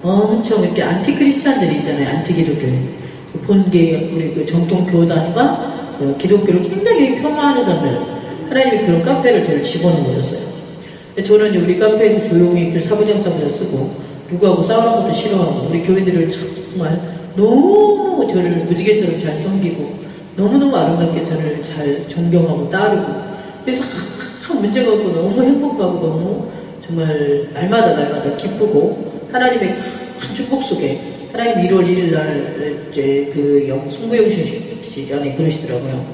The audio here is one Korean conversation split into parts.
엄청 이렇게 안티 크리스찬들이 있잖아요. 안티 기독교. 본계 우리 그 정통 교단과 기독교를 굉장히 폄하하는 사람들. 하나님이 그런 카페를 저를 집어넣으셨어요. 저는 우리 카페에서 조용히 글 사부장사부자 쓰고 누구하고 싸우는 것도 싫어하고 우리 교인들을 정말 너무 저를 무지개처럼 잘 섬기고 너무너무 아름답게 저를 잘 존경하고 따르고 그래서 항상 문제가 없고 너무 행복하고 너무 정말 날마다 기쁘고 하나님의 큰 축복 속에 하나님 1월 1일 날 이제 그 송구영신 시간에 그러시더라고요.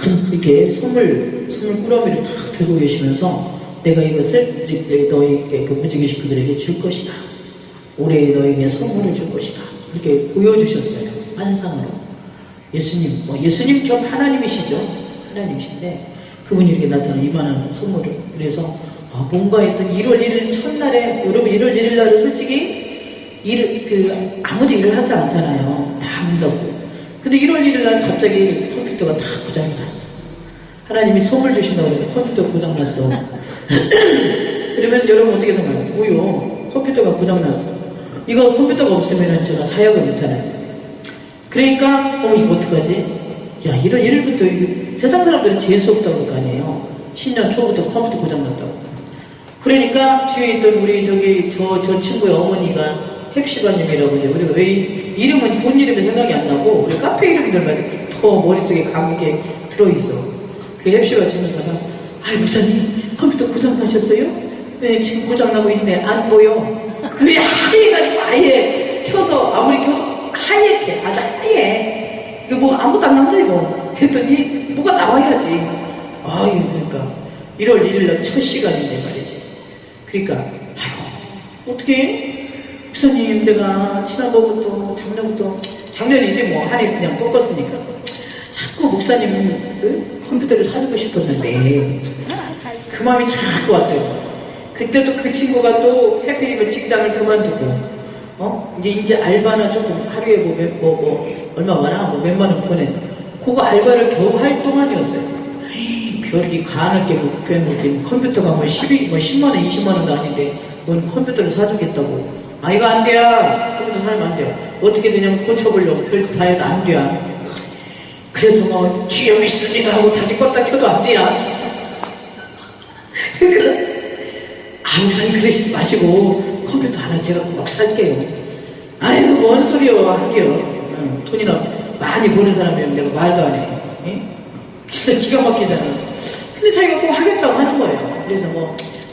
큰 이렇게 선물 꾸러미를 탁 들고 계시면서 내가 이것을 너희에게 그 무지개 식구들에게 줄 것이다. 올해 너희에게 선물을 줄 것이다. 이렇게 보여주셨어요. 환상으로. 예수님 겸 하나님이시죠. 하나님이신데 그분이 이렇게 나타나는 이만한 선물을. 그래서 뭔가 했던 1월 1일 첫날에 여러분 1월 1일 날은 솔직히 아무도 일을 하지 않잖아요. 다 문닫고. 근데 1월 1일 날 갑자기 컴퓨터가 다 고장이 났어. 하나님이 선물 주신다고 해서 컴퓨터 고장 났어. 그러면 여러분 어떻게 생각해요? 뭐요? 컴퓨터가 고장 났어. 이거 컴퓨터가 없으면 제가 사역을 못하네. 그러니까 이거 어떡하지? 야 1월 1일부터 세상 사람들은 재수 없다고 할 거 아니에요. 신년 초부터 컴퓨터 고장 났다고. 그러니까 뒤에 있던 우리 저 친구의 어머니가 헵시바님이라고 이제 우리가 왜 이름은 본 이름이 생각이 안 나고 우리 카페 이름들만 더 머릿속에 강하게 들어있어. 그 헵시바 집에서가 목사님 컴퓨터 고장 나셨어요? 네 지금 고장 나고 있네. 안 보여. 그래 하얘가지고 아예 켜서 아무리 켜도 하얗게 아주 하얘. 이거 뭐 아무것도 안 나온다 이거. 했더니 뭐가 나와야지. 그러니까 1월 1일날 첫 시간인데 말이지. 그러니까 어떻게 목사님 내가 지난번부터 작년이지 뭐 한 해 그냥 꺾었으니까 자꾸 목사님 컴퓨터를 사주고 싶었는데 그 마음이 자꾸 왔대요. 그때도 그 친구가 또 해피리면 직장을 그만두고 이제 알바나 조금 하루에 얼마 많아 몇만 원 보내. 그거 알바를 겨우 할 동안이었어요. 별이 가안할 게 뭐지 컴퓨터가 뭐 10만원 20만원도 아닌데 뭔 컴퓨터를 사주겠다고. 이거 안 돼요. 컴퓨터 사면 안 돼요. 어떻게 되냐면 고쳐보려고 별짓 다 해도 안 돼요. 그래서 주여 믿습니다 하고 다시 껐다 켜도 안 돼요. 그러니까 목사님 그러시지 마시고 컴퓨터 하나 제가 꼭 살게요. 뭔 소리요 할게요. 돈이나 많이 버는 사람이면 내가 말도 안 해. 진짜 기가 막히잖아. 근데 자기가 꼭 하겠다고 하는 거예요. 그래서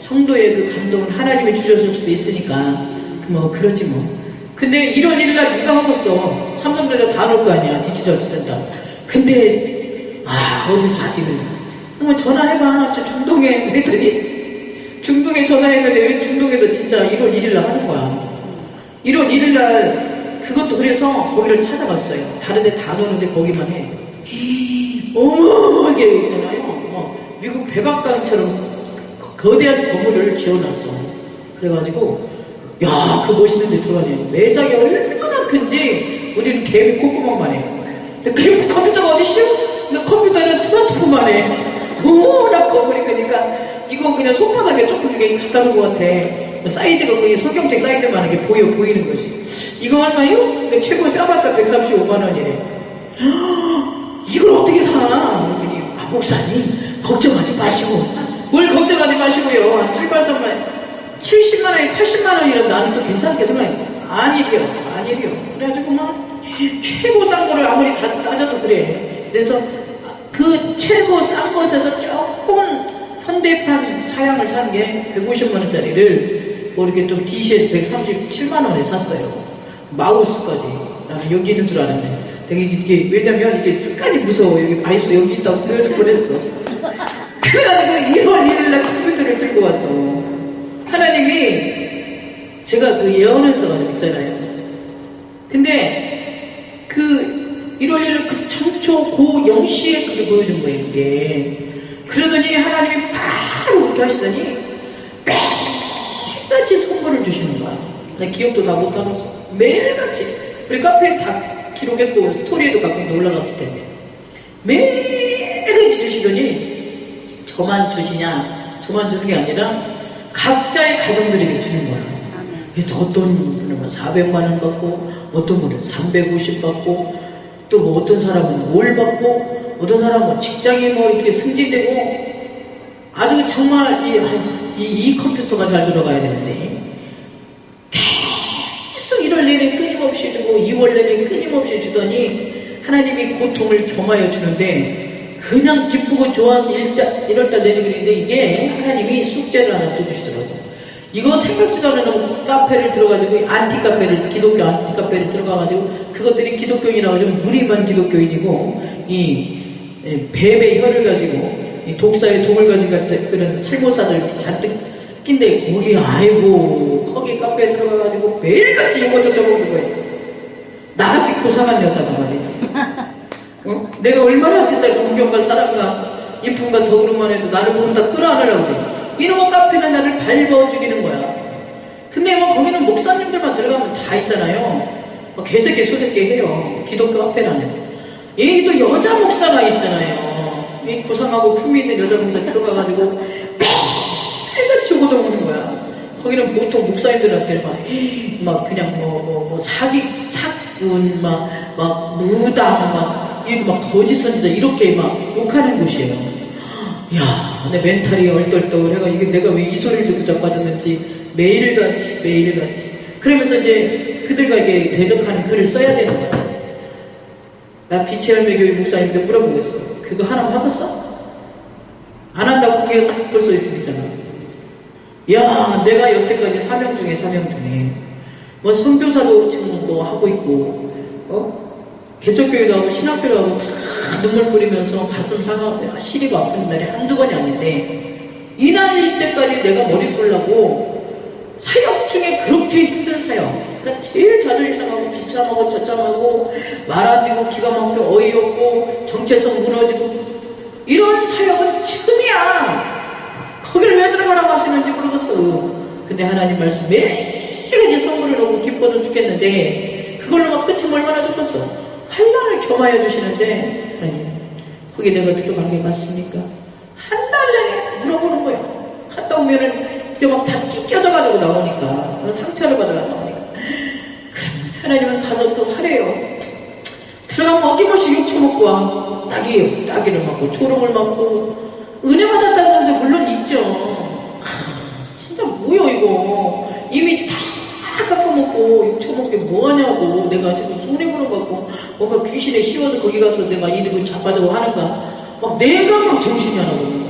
성도의 그 감동은 하나님이 주셨을 수도 있으니까 그러지 뭐. 근데 1월 1일 날 누가 하겠어. 삼성전자 다 놓을 거 아니야. 디지털 센터. 근데 어디서 사지는 전화해봐. 저 중동에 그랬더니 중동에 전화했는데 왜 중동에도 진짜 1월 1일 날 하는 거야. 1월 1일 날 그것도 그래서 거기를 찾아갔어요. 다른 데 다 노는데 거기만 해. 어머 이게 있잖아요. 미국 백악관처럼 거대한 건물을 지어놨어. 그래가지고 그 멋있는 데 들어가니 매장이 얼마나 큰지 우리는 개미 콧구멍만 해. 근데 컴퓨터가 어디시오? 근데 컴퓨터는 스마트폰만 해. 워낙 건물이 크니까 이거 그냥 손바닥에 조금 이렇게 갖다 놓은 것 같아. 사이즈가 거의 성경책 사이즈만 이렇게 보이는 거지. 이거 얼마요? 그러니까 최고 싸봤자 135만원이래. 이걸 어떻게 사? 그랬더니 목사님 걱정하지 마시고. 뭘 걱정하지 마시고요. 70만원이 80만원이라도 나는 또 괜찮게 생각해. 아니래요. 그래가지고 최고 싼 거를 아무리 따져도 그래. 그래서 그 최고 싼 것에서 조금 현대판 사양을 산 게 150만원짜리를 이렇게 좀 DC에서 137만원에 샀어요. 마우스까지. 나는 여기 있는 줄 알았네. 되게 왜냐면 이게 습관이 무서워. 여기 마이스 여기 있다고 보여줄 뻔했어. 그래가지고 1월 1일날 컴퓨터를 들고 왔어. 하나님이 제가 그 예언서가 있잖아요. 근데 그 1월 1일 그 청초 고 0시에 그걸 보여준 거예요. 그게. 그러더니 하나님이 바로 그렇게 하시더니 매일같이 선물을 주시는 거야. 나 기억도 다 못하겠어. 매일같이. 우리 카페에 다 기록했고 스토리에도 가끔 올라갔을 텐데 매일같이 주시더니 저만 주는 게 아니라 각자의 가정들에게 주는 거야. 어떤 분은 400만 원 받고, 어떤 분은 350 받고, 또 뭐 어떤 사람은 뭘 받고, 어떤 사람은 직장이 뭐 이렇게 승진되고, 아주 정말 이 컴퓨터가 잘 들어가야 되는데, 계속 1월 내내 끊임없이 주고, 2월 내내 끊임없이 주더니, 하나님이 고통을 겸하여 주는데, 그냥 기쁘고 좋아서 1월달 내내 그랬는데, 이게 하나님이 숙제를 하나 또 주시더라고요. 이거 생각지도 않은 카페를 들어가지고, 기독교 안티카페를 들어가가지고, 그것들이 기독교인이라 가지고 무리만 기독교인이고, 이 뱀의 혀를 가지고, 이 독사의 독을 가지고 그런 살모사들 잔뜩 낀데, 거기 거기 카페에 들어가가지고 매일같이 이것도 저것도 거예요. 나같이 고상한 여자다 말이야. 어? 내가 얼마나 진짜 존경과 사랑과 이쁨과 더그름만 해도 나를 보면 다 끌어안으려고 그래. 이놈의 카페는 나를 밟아 죽이는 거야. 근데 뭐 거기는 목사님들만 들어가면 다 있잖아요. 뭐 개새끼 소새끼 해요. 기독교 카페라는. 여기도 여자 목사가 있잖아요. 이 고상하고 품위 있는 여자 목사 들어가가지고 매일같이 오고도 오는 거야. 거기는 보통 목사님들한테 막 그냥 사기꾼 막 무당 이렇게 막 거짓 선지자 이렇게 막 욕하는 곳이에요. 야, 내 멘탈이 얼떨떨 해가 이게 내가 왜 이 소리를 듣고 자빠졌는지 매일같이 그러면서 이제 그들과 이게 대적하는 글을 써야 되는 거야. 나 빛의 열매 교회 목사님한테 물어보겠어. 그거 하나 하겠어? 안 한다고 그게 벌써 이렇게 되잖아. 야, 내가 여태까지 사명 중에 뭐 선교사도 지금 뭐 하고 있고 개척교회도 하고 신학교도 하고 다 눈물 뿌리면서 가슴 상하고 시리가 아픈 날이 한두 번이 아닌데 이 나이 때까지 내가 머리 뚫라고 사역 중에 그렇게 힘든 사역, 그러니까 제일 자존심 상하고 비참하고 저참하고 말 안 되고 기가 막혀 어이없고 정체성 무너지고 이런 사역은 지금이야. 거기를 왜 들어가라고 하시는지 모르겠어. 근데 하나님 말씀 매일같이 선물을 놓고 기뻐서 죽겠는데 그걸로 막 끝이 얼마나 좋겠어. 환난을 겸하여 주시는데 하나님 거기 내가 들어간 게 맞습니까? 한 달 내내 물어보는 거야. 갔다 오면은 이게 막 다 찢겨져가지고 나오니까 상처를 받아가 나오니까 그러면 하나님은 가서 또 하래요. 들어가면 어김없이 욕 처먹고 와. 따기를 맞고 조롱을 맞고 은혜 받았다는 사람들 물론 있죠. 진짜 뭐야 이거 이미지 다 깎아먹고 욕 처먹게 뭐하냐고. 내가 지금 손해보는 것 같고 뭔가 귀신에 씌워서 거기 가서 내가 이름을 자빠져고 하는가 막 내가 막 정신이 안 나거든요.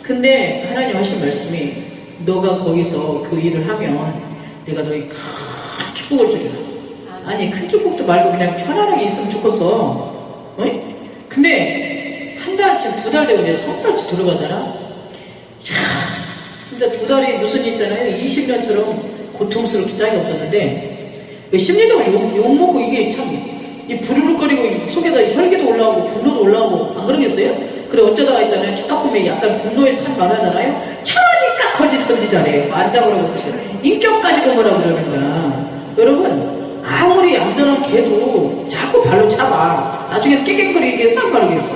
근데 하나님 하신 말씀이 너가 거기서 그 일을 하면 내가 너희 큰 축복을 주리라. 아니 큰 축복도 말고 그냥 편안하게 있으면 좋겠어. 근데 한 달쯤 2달 되고 이제 3달쯤 들어가잖아. 이야, 진짜 2달이 무슨 일 있잖아요. 20년처럼 고통스럽게 짝이 없었는데 심리적으로 욕먹고 이게 참 이 부르륵거리고 속에다 혈기도 올라오고 분노도 올라오고 안 그러겠어요? 그래 어쩌다가 있잖아요. 조금의 약간 분노에 참 말하잖아요. 차니까 거짓 선지자래요. 안다고 그러고 있어요. 인격 가지고 뭐라 그러는 거야. 여러분 아무리 얌전한 개도 자꾸 발로 차봐. 나중에 깨갱거리게 싹 바르겠어.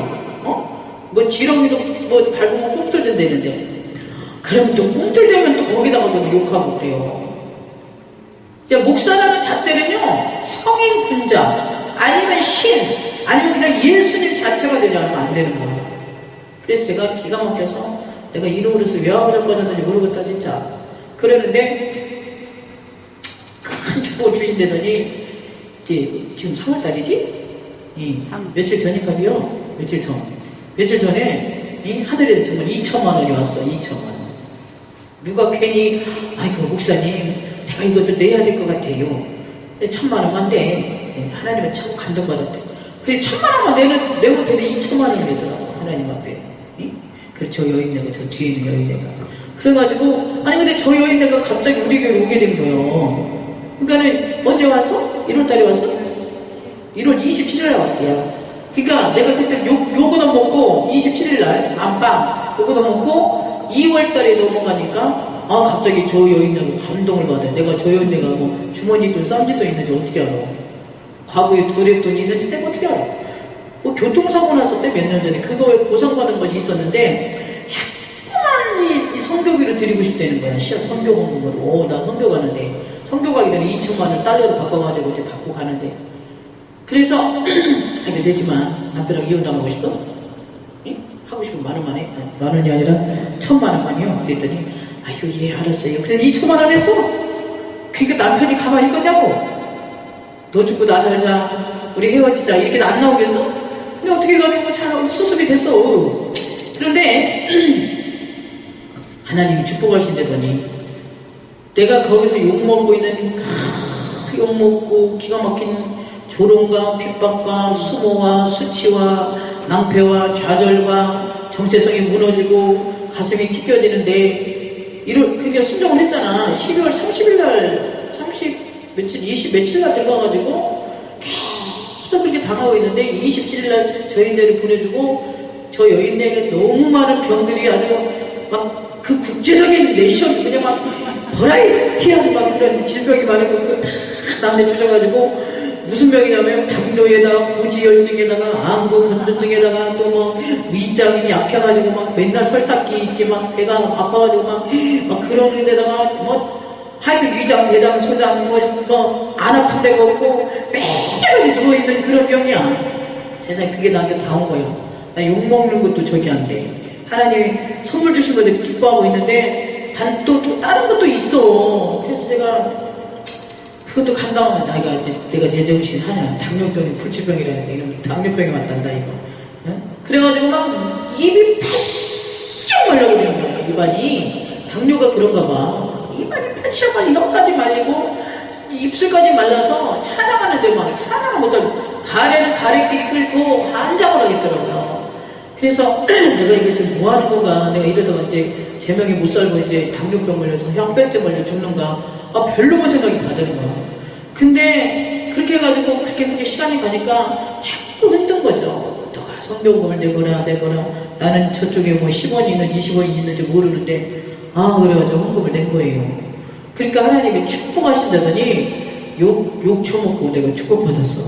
뭐 지렁이도 뭐 밟으면 꿈틀댄다는데 그럼 또 꿈틀대면 또 거기다가 뭐 욕하고 그래요. 야, 목사라는 잣대는요 성인 군자 아니면 신 아니면 그냥 예수님 자체가 되지 않으면 안 되는 거예요. 그래서 제가 기가 막혀서 내가 이런 그릇을 왜 하고 자빠졌는지 모르겠다 진짜. 그랬는데 큰 축복을 주신다더니 이제 지금 3월달이지? 며칠 전이니까요. 며칠 전에 하늘에서 정말 2천만 원이 왔어. 2천만 원. 누가 괜히 아이고 목사님 내가 이것을 내야 될 것 같아요. 1,000만 원만 돼. 하나님은 참 감동받았대. 그래 1,000만 원만 내고 되면 2천만 원이 되더라고 하나님 앞에. 그래서 저 여인네가 저 뒤에 있는 여인네가 그래가지고 아니 근데 저 여인네가 갑자기 우리 교회로 오게 된 거예요. 그러니까는 언제 왔어? 1월달에 왔어? 1월 27일에 왔대요. 그러니까 내가 그때 요거도 먹고 27일날 안방 요거도 먹고 2월달에 넘어가니까 갑자기 저 여인네가 감동을 받아요. 내가 저 여인네가 뭐 주머니돈 쌈짓돈 있는지 어떻게 알아? 과거에 두랩돈이 있는지 내가 어떻게 알아? 뭐 교통사고 났을 때 몇 년 전에 그거에 보상받은 것이 있었는데 자꾸만 이 성교비를 드리고 싶다는 거야. 시험 성교 보는 거로. 나 성교 가는데. 성교 가기 전에 2천만 원 달러로 바꿔가지고 이제 갖고 가는데. 그래서, 아니, 내지만 남편하고 이혼당하고 싶어? 응? 하고 싶으면 10,000원만 해. 10,000원이 아니라 1,000,000원만이요. 그랬더니, 아이고, 예, 알았어요. 그래서 2천만 원 했어. 그러니까 남편이 가만히 있겠냐고. 너 죽고 나 살자. 우리 헤어지자. 이렇게 안 나오겠어? 근데 어떻게 해가지고 잘 수습이 됐어. 그런데, 하나님이 축복하신다더니, 내가 거기서 욕먹고 있는, 욕먹고 기가 막힌 조롱과 핍박과 수모와 수치와 낭패와 좌절과 정체성이 무너지고 가슴이 찢겨지는데, 그게 순종을 했잖아. 12월 30일 날, 20 며칠 날 들어가가지고, 계속 그렇게 당하고 있는데, 27일 날 저인네를 보내주고, 저 여인네에게 너무 많은 병들이 아주 막 그 국제적인 내션, 그냥 막 버라이티하고 막 그런 질병이 많은 거, 그거 다 남에 주셔가지고, 무슨 병이냐면, 당뇨에다가, 고지혈증에다가, 암구 건조증에다가, 또 뭐, 위장이 약해가지고 막 맨날 설사기 있지, 막 배가 아파가지고 막 그런 데다가, 뭐, 하여튼 위장, 대장, 소장, 안 아픈 데가 없고, 매일같이 누워있는 그런 병이야. 세상에 그게 나한테 다 온 거야. 나 욕먹는 것도 저기 안 돼. 하나님이 선물 주신 것을 기뻐하고 있는데, 또 다른 것도 있어. 그래서 내가, 그것도 감당하면 내가 내 정신 하냐. 당뇨병이 불치병이라는데, 이런 당뇨병이 왔단다, 이거. 응? 그래가지고 막, 입이 파시쩍 말려버리는 거야, 입안이. 당뇨가 그런가 봐. 입안이 파시쩍 말리고, 혀까지 말리고, 입술까지 말라서 찬양하는데 막, 찬양을 못하고, 가래는 가래끼리 끓고, 한장을 하겠더라고요. 그래서 내가 이거 지금 뭐 하는 건가. 내가 이러다가 이제 제명에 못 살고 이제 당뇨병 걸려서 혈병증 걸려 죽는가. 별로만 생각이 다 드는 거야. 근데 그렇게 해가지고 그렇게 시간이 가니까 자꾸 흔든 거죠. 너가 성경금을 내거나 나는 저쪽에 뭐 10원이 있는지 20원이 있는지 모르는데 그래가지고 헌금을 낸 거예요. 그러니까 하나님이 축복하신다더니 욕 쳐먹고 내가 축복받았어.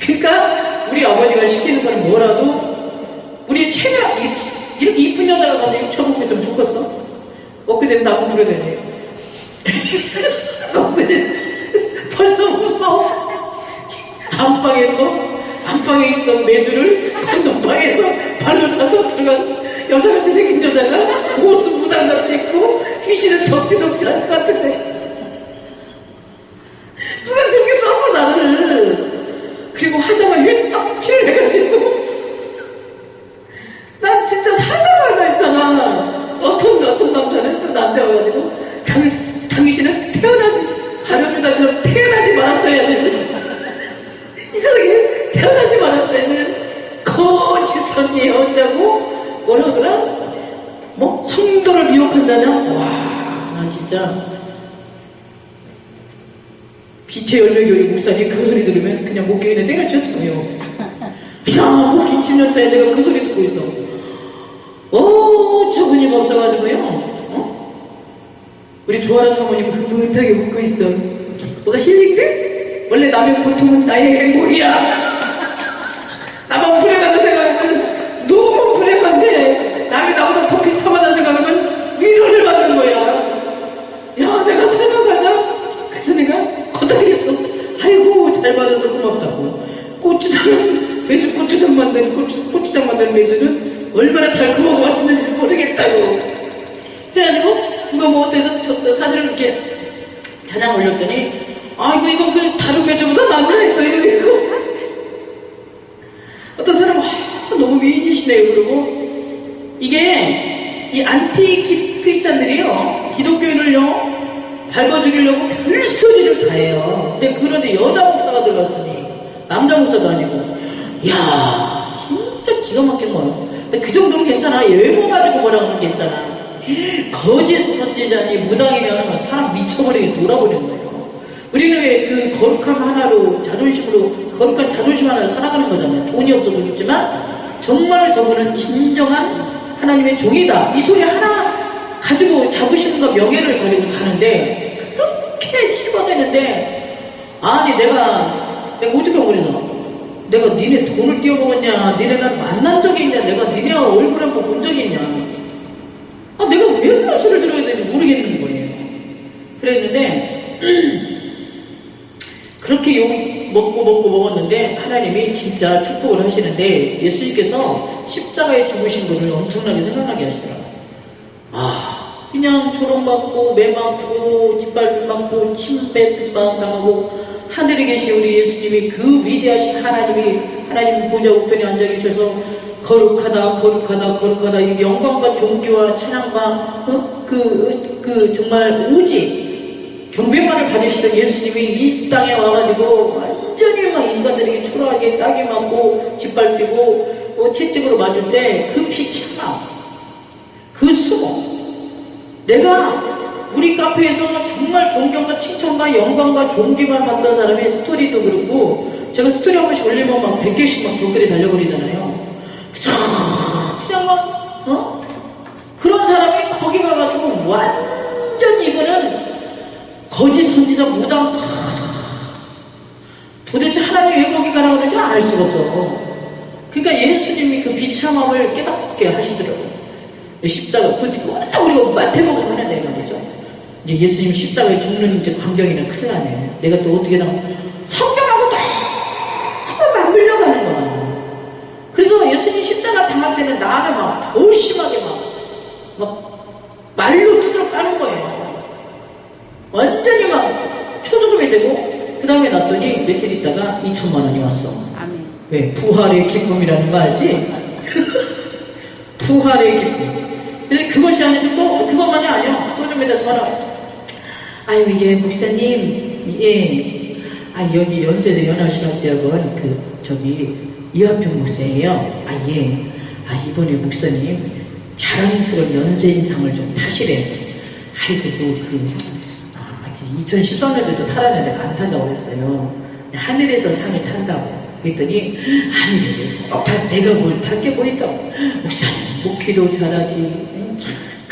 그러니까 우리 아버지가 시키는 건 뭐라도 우리 이렇게 이쁜 여자가 가서 욕 쳐먹고 있으면 좋겠어? 엊그제 나무 부려대네. 엊그제 벌써 웃어. 안방에 있던 매주를 건너방에서 발로 차서 들어간 여자같이 생긴 여자가 옷은 무당같이 입고 귀신은 덕지덕지 할 것 같은데 누가 그렇게 썼어 나를. 그리고 화장을 휘떡칠 해가지고 난 진짜 살다 했잖아. 어떤 남자는 또 나한테 와가지고 당신은 가려주다처럼 태어나지 말았어야지. 이상하게 태어나지 말았어야는 거짓선 예언자고 뭐라 하더라? 뭐 성도를 미혹한다냐? 와, 난 진짜 빛의 열매교회 목사님 그 소리 들으면 그냥 목교인에 때려쳤을 거예요. 야, 목회 20년짜리 내가 그 소리 듣고 있어. 저분이가 없어가지고요. 우리 조아라 사모님 흐뭇하게 웃고 있어. 뭐가 힐링돼? 원래 남의 고통은 나의 행복이야. 나만 불행하다 생각하면 너무 불행한데 남이 나보다 더 비참하다 생각하면 위로를 받는 거야. 야, 내가 살다 그래서 내가 거다리에서 아이고 잘 받아서 고맙다고. 고추장 만드는 매주는 얼마나 달콤하고 맛있는지 모르겠다고 해가지고 누가 뭐 어때서 사진을 이렇게 자장 올렸더니 아이고 이건 그 다른 매주보다 낫네 또 이러고 있고 어떤 사람은 너무 미인이시네요 그러고 이게 이 안티 크리스찬들이요 기독교인을요 밟아 죽이려고 별소리를 다 해요. 근데 그런데 여자 목사가 들어갔으니 남자 목사도 아니고 이야 진짜 기가 막힌 거예요. 근데 그 정도는 괜찮아. 외모 가지고 뭐라 그러는 게 있잖아. 거짓 선지자니 무당이면 사람 미쳐버리게 놀아버리는 거예요. 우리는 왜 그 거룩함 하나로 거룩한 자존심 하나로 살아가는 거잖아요. 돈이 없어도 있지만 정말 저분은 진정한 하나님의 종이다. 이 소리 하나 가지고 자부심과 명예를 가지고 가는데 그렇게 씹어대는데 아니 내가 오죽하고 내가 니네 돈을 띄워먹었냐, 니네 날 만난 적이 있냐, 내가 니네 얼굴 한번 본 적이 있냐. 먹었는데 하나님이 진짜 축복을 하시는데 예수님께서 십자가에 죽으신 분을 엄청나게 생각나게 하시더라고요. 그냥 조롱받고 매맞고 짓밟음 받고 침뱉음만 당하고 하늘에 계신 우리 예수님이 그 위대하신 하나님 보좌 우편에 앉아 계셔서 거룩하다 이 영광과 존귀와 찬양과 정말 오직 경배만을 받으시던 예수님이 이 땅에 와가지고 완전히 막 인간들에게 초라하게 따기 맞고 짓밟히고 채찍으로 맞을 때 그 비참함, 그 수고, 내가 우리 카페에서 정말 존경과 칭찬과 영광과 존귀만 받던 사람의 스토리도 그렇고, 제가 스토리 한 번씩 올리면 막 100개씩 막 댓글이 달려버리잖아요. 그냥 막 그런 사람이 거기 가가지고 완전히 이거는 거짓 선지자 무당, 도대체 하나님이 왜 거기 가라고 그러는지 알 수가 없어. 그러니까 예수님이 그 비참함을 깨닫게 하시더라고요. 십자가, 워낙 우리가 마태복음 하는데 말이죠. 이제 예수님 십자가에 죽는 이제 광경이는 큰일 나네. 내가 또 어떻게 성경하고 너무 맞물려 가는 거야. 그래서 예수님 십자가 당할 때는 나를 막 더 심하게 막 말로 두드러 까는 거예요. 완전히 막 초조금이 되고, 그 다음에 놨더니 며칠 있다가 2천만 원이 왔어. 아멘. 왜? 부활의 기쁨이라는 거 알지? 부활의 기쁨. 근데 그것이 아니고 그것만이 아니야. 또 좀 이따 전화가 왔어. 아유, 예, 목사님, 예. 여기 연세대 연합신학대학원 이화평 목사예요. 예. 이번에 목사님 자랑스러운 연세인상을 좀 타시래. 2013년도에도 타라는데 안 탄다고 그랬어요. 하늘에서 상을 탄다고. 그랬더니 하늘에 꼭 내가 뭘 탈 게 뭐 있다고. 목사님 목회도 잘하지,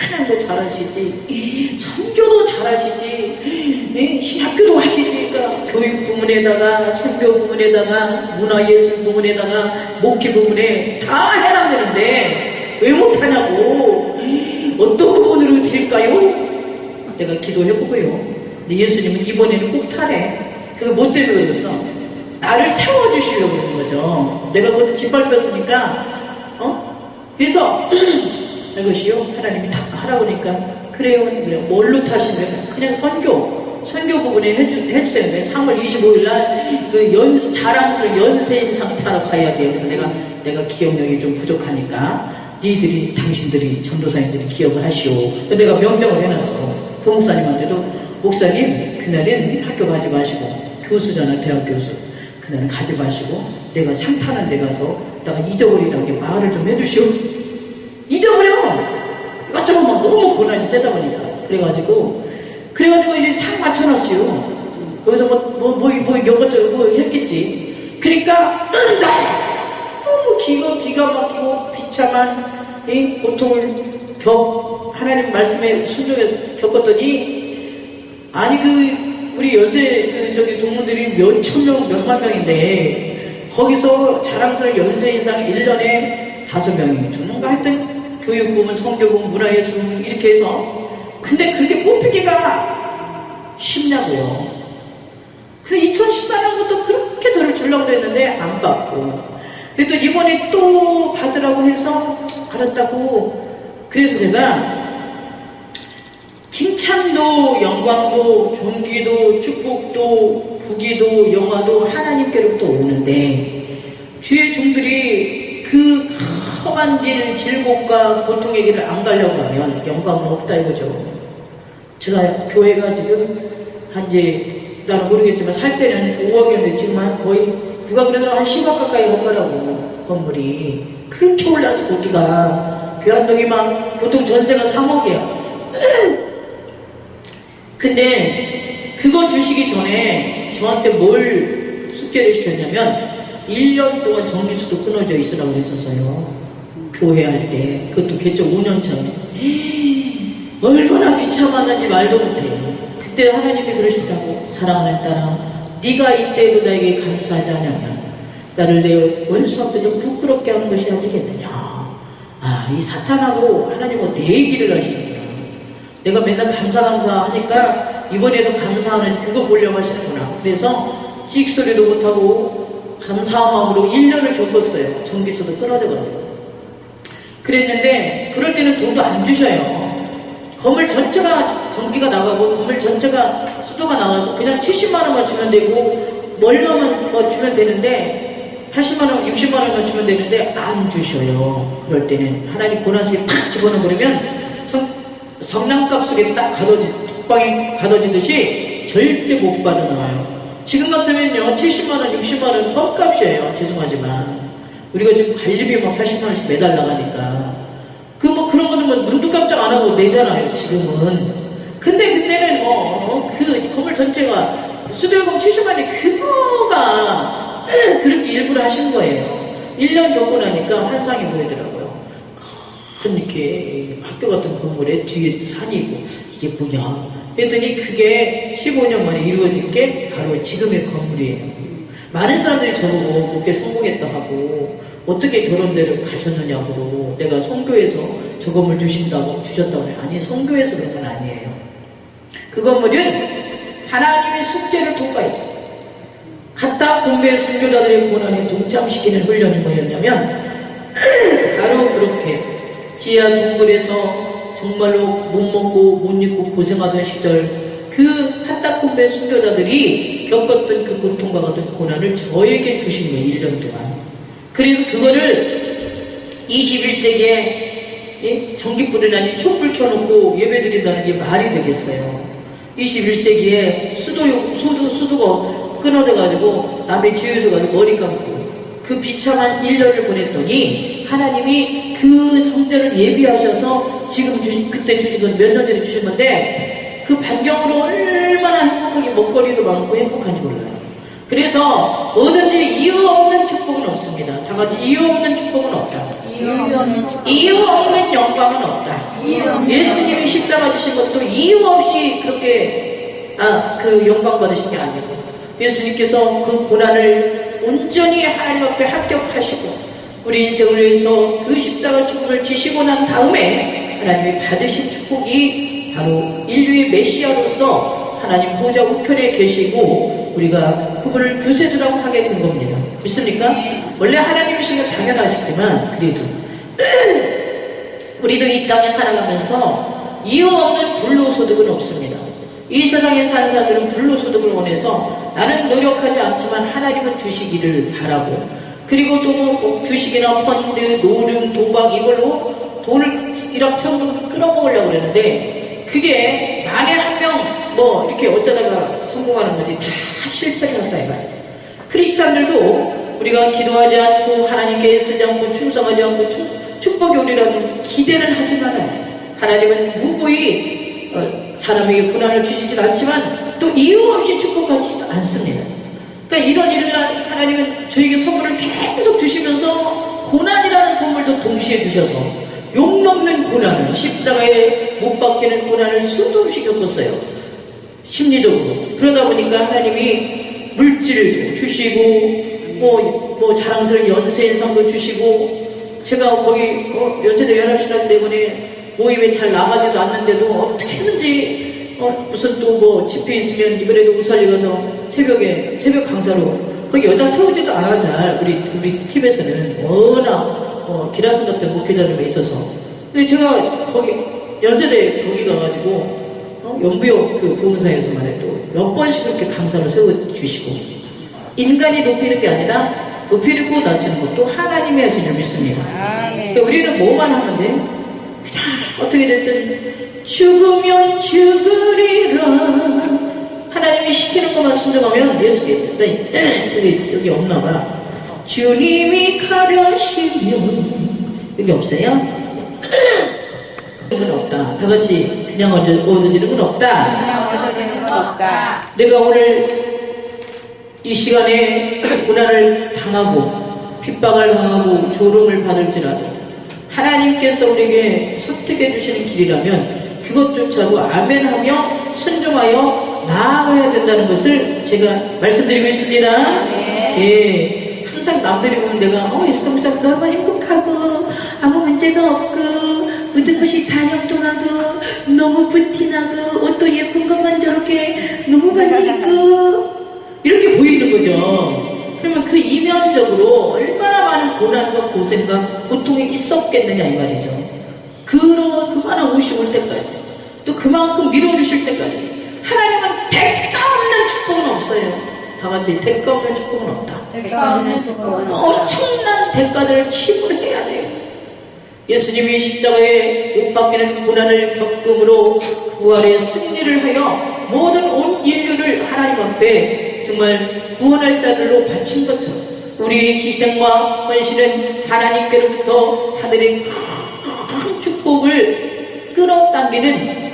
찬양도 잘하시지, 선교도 잘하시지, 신학교도 하시지. 그러니까 교육 부문에다가 선교 부문에다가 문화예술 부문에다가 목회 부문에 다 해당되는데 왜 못하냐고. 어떤 부분으로 드릴까요? 내가 기도해보고요. 근데 예수님은 이번에는 꼭 타래. 그거 뭐 때문에 그랬어? 나를 세워주시려고 그러는 거죠. 내가 거기서 짓밟혔으니까, 그래서, 이것이요, 하나님이 다 하라고 하니까, 그래요. 뭘로 타시면, 그냥 선교 부분에 해주세요. 내가 3월 25일날 자랑스러운 연세인상 타러 가야 돼요. 그래서 내가 기억력이 좀 부족하니까, 당신들이, 전도사님들이 기억을 하시오. 내가 명령을 해놨어. 그 목사님한테도, 목사님, 그날은 학교 가지 마시고, 교수잖아, 대학 교수. 그날은 가지 마시고 내가 상 타는 데 가서 내가 잊어버리지 않게 말을 좀 해주시오. 잊어버려! 이것저것 막 너무 고난이 세다 보니까. 그래가지고 이제 상 맞춰놨어요. 거기서 이것저것 했겠지. 그러니까 너무 기가 막히고 비참한 이 고통을 하나님 말씀에 순종해서 겪었더니, 우리 연세 동문들이 몇천 명, 몇만 명인데 거기서 자랑스러운 연세인상 1년에 5명이 주는가 하여튼 교육부문, 성교부문, 문화예술부문 이렇게 해서. 근데 그렇게 뽑히기가 쉽냐고요. 그래 2014년부터 그렇게 돈을 주려고 했는데 안 받고, 그래도 이번에 또 받으라고 해서 받았다고. 그래서 제가 칭찬도 영광도 존귀도 축복도 부귀도 영화도 하나님께로부터 오는데, 주의 종들이 그 험한 길 질곡과 고통의 길을 안 가려고 하면 영광은 없다 이거죠. 제가 교회가 지금 나는 모르겠지만 살 때는 5억이었는데 지금 거의 누가 그래도 한 10억 가까이 올 거라고. 건물이 그렇게 올라서 거기가 교환동이만 보통 전세가 3억이야. 근데 그거 주시기 전에 저한테 뭘 숙제를 시켰냐면 1년 동안 전기수도 끊어져 있으라고 그랬었어요. 교회 할 때. 그것도 개척 5년 전에. 얼마나 비참하는지 말도 못해. 그때 하나님이 그러시더라고. 사랑하는 딸아, 네가 이때도 나에게 감사하지 않으면 나를 내 원수 앞에서 부끄럽게 하는 것이 아니겠느냐. 이 사탄하고 하나님하고 내기를 하시는 거야. 내가 맨날 감사 하니까 이번에도 감사하는지 그거 보려고 하시는구나. 그래서 찍소리도 못하고 감사한 마음으로 1년을 겪었어요. 전기세도 끊어져가지고. 그랬는데 그럴 때는 돈도 안 주셔요. 건물 전체가 전기가 나가고 건물 전체가 수도가 나가서 그냥 70만 원만 주면 되고 얼마만 주면 되는데 80만 원, 60만 원만 주면 되는데 안 주셔요. 그럴 때는 하나님 고난 속에 탁 집어넣어버리면 성냥갑 속에 딱 독방에 가둬지듯이 절대 못 빠져나와요. 지금 같으면요 70만 원, 60만 원 껌값이에요. 죄송하지만 우리가 지금 관리비만 80만 원씩 매달 나가니까 그런 거는 뭐 눈도 깜짝 안 하고 내잖아요, 지금은. 근데 그때는 그 건물 전체가 수도요금 70만원이 그거가 그렇게 일부러 하신 거예요. 1년 겪고 나니까 환상이 보이더라고요. 큰 이렇게 학교 같은 건물에 뒤에 산이 있고 이게 뭐야? 그랬더니 그게 15년 만에 이루어진 게 바로 지금의 건물이에요. 많은 사람들이 저보고 목회 성공했다 하고 어떻게 저런 데를 가셨느냐고 내가 성교에서 저 건물 주셨다고 하면 아니 성교에서 그런 건 아니에요. 그 건물은 하나님의 숙제를 통과했어요. 갖다 공부의 순교자들의 고난에 동참시키는 훈련이 뭐였냐면 바로 그렇게 지하 동굴에서 정말로 못 먹고 못 입고 고생하던 시절 그 카타콤베 순교자들이 겪었던 그 고통과 같은 고난을 저에게 주신 거예요. 1년 동안. 그래서 그거를 21세기에 전기불이 아닌 촛불 켜놓고 예배드린다는 게 말이 되겠어요. 21세기에 수도가 끊어져가지고 남의 주유소 가서 머리 감고 그 비참한 1년을 보냈더니 하나님이 그 성전을 예비하셔서 지금 그때 주신 건 몇 년 전에 주신 건데 그 반경으로 얼마나 행복하게 먹거리도 많고 행복한지 몰라요. 그래서 뭐든지 이유 없는 축복은 없습니다. 다 같이 이유 없는 축복은 없다. 이유 없는 영광은 없다. 예수님이 십자가 주신 것도 이유 없이 그렇게 그 영광 받으신 게 아니고 예수님께서 그 고난을 온전히 하나님 앞에 합격하시고 우리 인생을 위해서 그 십자가 죽음을 지시고 난 다음에 하나님이 받으신 축복이 바로 인류의 메시아로서 하나님 보좌 우편에 계시고 우리가 그분을 구세주라고 하게 된 겁니다. 믿습니까? 원래 하나님이신 건 당연하시지만 그래도 우리도 이 땅에 살아가면서 이유 없는 불로소득은 없습니다. 이 세상에 사는 사람들은 불로소득을 원해서 나는 노력하지 않지만 하나님은 주시기를 바라고 그리고 또 뭐 주식이나 펀드, 노름, 도박 이걸로 돈을 일확천금 끌어모으려고 그랬는데 그게 만에 한 명 뭐 이렇게 어쩌다가 성공하는 거지 다 실패를 한다 이거예요. 크리스찬들도 우리가 기도하지 않고 하나님께 쓰지 않고 충성하지 않고 축복이 오리라는 기대는 하지 말아요. 하나님은 무고히 사람에게 고난을 주시진 않지만 또 이유 없이 축복하지도 않습니다. 그러니까 이런 일을 하나님은 저에게 선물을 계속 주시면서 고난이라는 선물도 동시에 주셔서 욕먹는 고난을 십자가에 못 박히는 고난을 수도 없이 겪었어요. 심리적으로. 그러다 보니까 하나님이 물질을 주시고 뭐 자랑스러운 연세인상도 주시고 제가 거기 연세대 연합신학 때문에 모임에 잘 나가지도 않는데도 어떻게든지 무슨 또 뭐 집회 있으면 이번에도 우살리 가서 새벽 강사로 거기 여자 세우지도 않아 잘 우리 팀에서는 워낙 기라성 같은 목회자들만 있어서 근데 제가 거기 연세대 거기 가가지고 연구역 그 부흥사에서만 해도 몇 번씩 그렇게 강사를 세워주시고 인간이 높이는 게 아니라 높이고 낮추는 것도 하나님이 하신 줄 믿습니다. 그러니까 우리는 뭐만 하면 돼? 그냥 어떻게 됐든 죽으면 죽으리라 하나님이 시키는 것만 순종하면 예수께서 여기 없나 봐. 주님이 가려시면 여기 없어요? 건 없다. 다 같이 그냥 얻어지는 건 없다. 그냥 얻어지는 건 없다. 내가 오늘 이 시간에 고난을 당하고 핍박을 당하고 조롱을 받을지라도 하나님께서 우리에게 선택해 주시는 길이라면 그것조차도 아멘하며 순종하여 나아가야 된다는 것을 제가 말씀드리고 있습니다. 네. 예, 항상 남들이 보면 내가 이스통사도 너무 행복하고 아무 문제가 없고 모든 것이 다 협동하고 너무 부티나고 옷도 예쁜 것만 저렇게 너무 많이 입고 이렇게 보이는 거죠. 그죠? 그러면 그 이면적으로 얼마나 많은 고난과 고생과 고통이 있었겠느냐 이 말이죠. 그만한 옷이 올 때까지 또 그만큼 밀어주실 때까지 하나님은 대가 없는 축복은 없어요. 다 같이 대가 없는 축복은 없다. 대가 없는 축복은 없다. 엄청난 대가들을 치불해야 돼요. 예수님이 십자가에 못 박히는 고난을 겪음으로 부활의 승리를 하여 모든 온 인류를 하나님 앞에 정말 구원할 자들로 바친 것처럼 우리의 희생과 헌신은 하나님께로부터 하늘의 큰 축복을 끌어당기는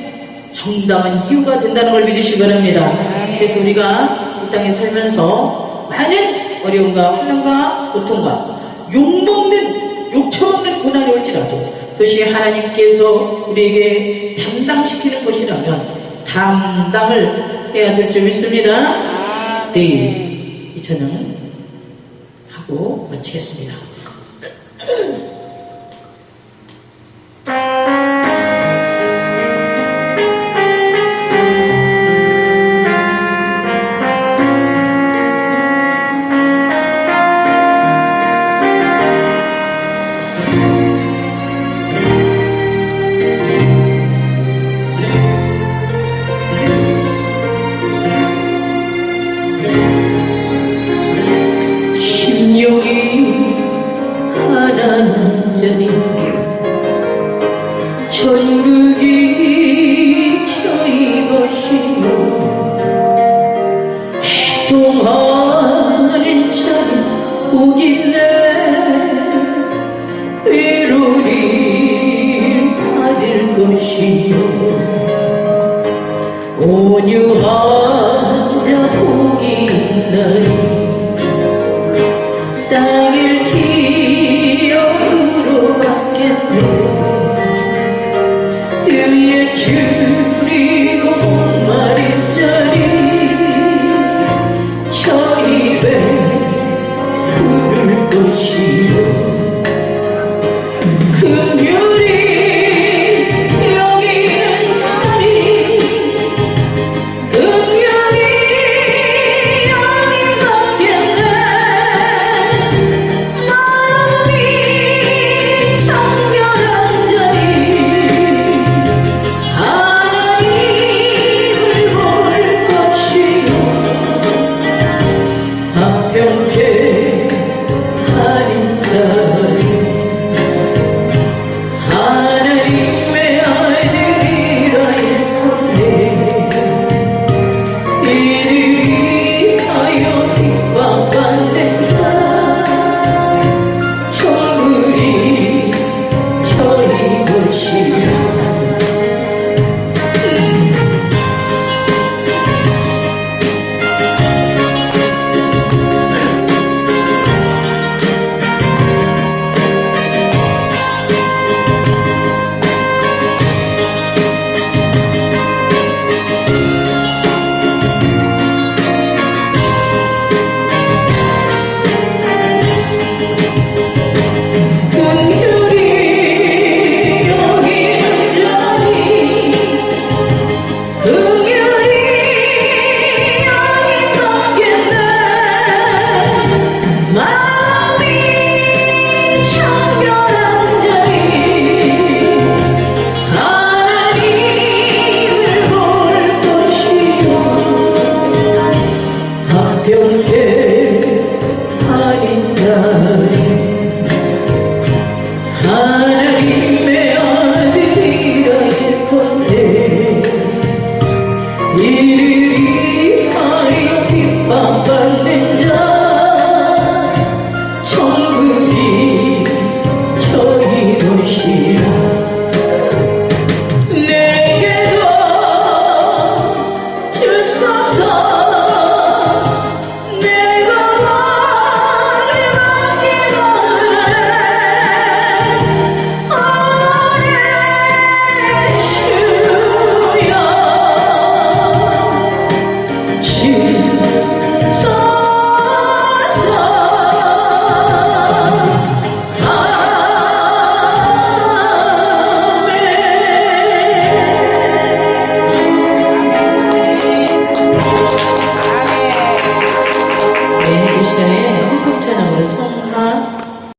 정당한 이유가 된다는 걸 믿으시기 바랍니다. 그래서 우리가 이 땅에 살면서 많은 어려움과 환난과 고통과 욕처먹는 고난이 올지라도 그것이 하나님께서 우리에게 담당시키는 것이라면 담당을 해야 될 줄 믿습니다. 네, 이 찬양은 하고 마치겠습니다. 가난한 자니 천국이 저희 것이요 애통하는 자는 오길래 위로를 받을 것이요 온유한 자 복이 있나니 땅을 기업으로 받겠네. 유예 줄이고 목마른 자리 저 입에 부를 것이요 금요